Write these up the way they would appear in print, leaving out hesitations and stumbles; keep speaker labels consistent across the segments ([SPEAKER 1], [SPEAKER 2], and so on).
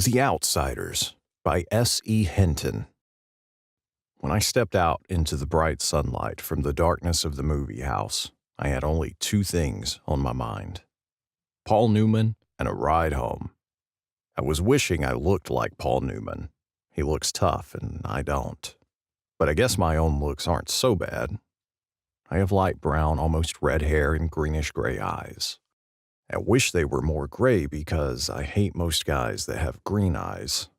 [SPEAKER 1] The Outsiders by S.E. Hinton. When I stepped out into the bright sunlight from the darkness of the movie house, I had only two things on my mind: Paul Newman and a ride home. I was wishing I looked like Paul Newman. He looks tough, and I don't. But I guess my own looks aren't so bad. I have light brown, almost red hair and greenish-gray eyes. I wish they were more gray because I hate most guys that have green eyes,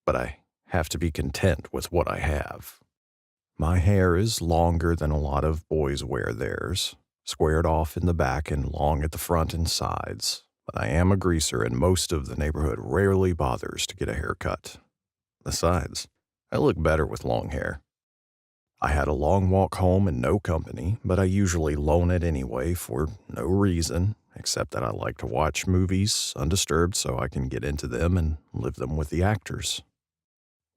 [SPEAKER 1] but I have to be content with what I have. My hair is longer than a lot of boys wear theirs, squared off in the back and long at the front and sides, but I am a greaser and most of the neighborhood rarely bothers to get a haircut. Besides, I look better with long hair. I had a long walk home and no company, but I usually loan it anyway for no reason, except that I like to watch movies undisturbed so I can get into them and live them with the actors.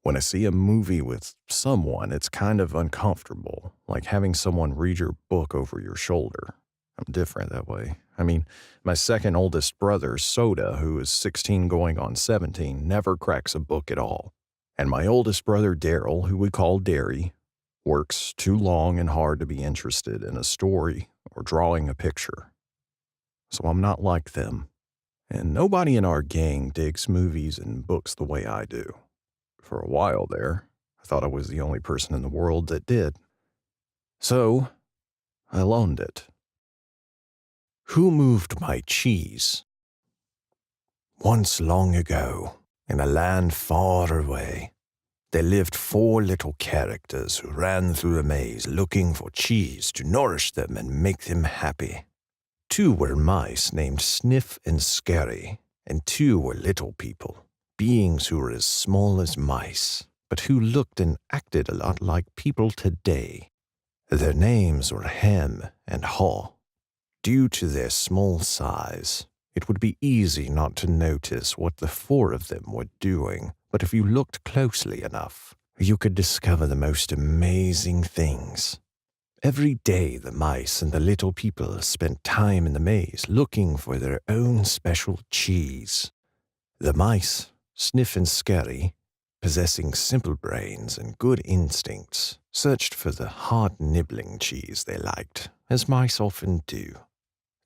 [SPEAKER 1] When I see a movie with someone, it's kind of uncomfortable, like having someone read your book over your shoulder. I'm different that way. I mean, my second oldest brother, Soda, who is 16 going on 17, never cracks a book at all. And my oldest brother, Daryl, who we call Derry, works too long and hard to be interested in a story or drawing a picture. So I'm not like them. And nobody in our gang digs movies and books the way I do. For a while there, I thought I was the only person in the world that did. So, I loaned it. Who moved my cheese? Once long ago, in a land far away, there lived 4 little characters who ran through a maze looking for cheese to nourish them and make them happy. 2 were mice named Sniff and Scary, and 2 were little people, beings who were as small as mice, but who looked and acted a lot like people today. Their names were Hem and Haw. Due to their small size, it would be easy not to notice what the 4 of them were doing, but if you looked closely enough, you could discover the most amazing things. Every day the mice and the little people spent time in the maze looking for their own special cheese. The mice, Sniff and Scary, possessing simple brains and good instincts, searched for the hard-nibbling cheese they liked, as mice often do.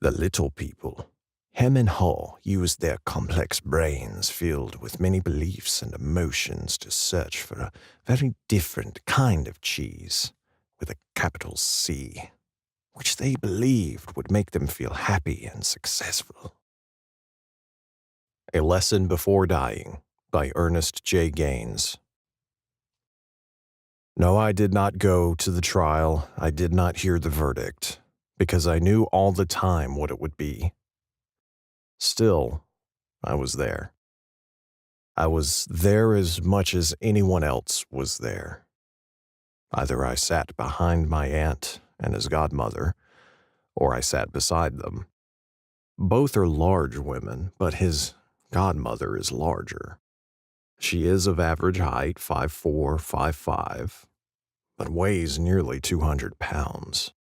[SPEAKER 1] The little people, Hem and Haw, used their complex brains filled with many beliefs and emotions to search for a very different kind of cheese, with a capital C, which they believed would make them feel happy and successful. A Lesson Before Dying by Ernest J. Gaines. No, I did not go to the trial. I did not hear the verdict, because I knew all the time what it would be. Still, I was there. I was there as much as anyone else was there. Either I sat behind my aunt and his godmother, or I sat beside them. Both are large women, but his godmother is larger. She is of average height, 5'4", 5'5", but weighs nearly 200 pounds.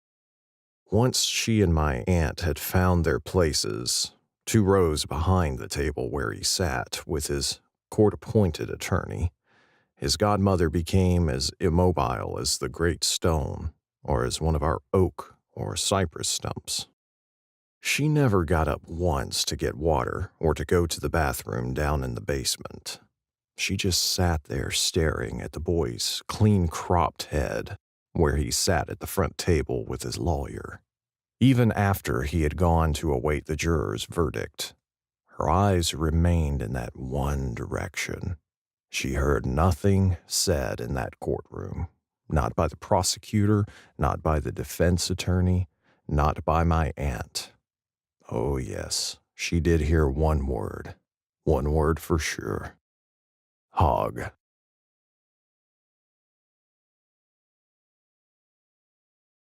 [SPEAKER 1] Once she and my aunt had found their places, 2 rows behind the table where he sat with his court-appointed attorney, his godmother became as immobile as the great stone or as one of our oak or cypress stumps. She never got up once to get water or to go to the bathroom down in the basement. She just sat there staring at the boy's clean-cropped head where he sat at the front table with his lawyer. Even after he had gone to await the juror's verdict, her eyes remained in that one direction. She heard nothing said in that courtroom, not by the prosecutor, not by the defense attorney, not by my aunt. Oh yes, she did hear one word for sure. Hog.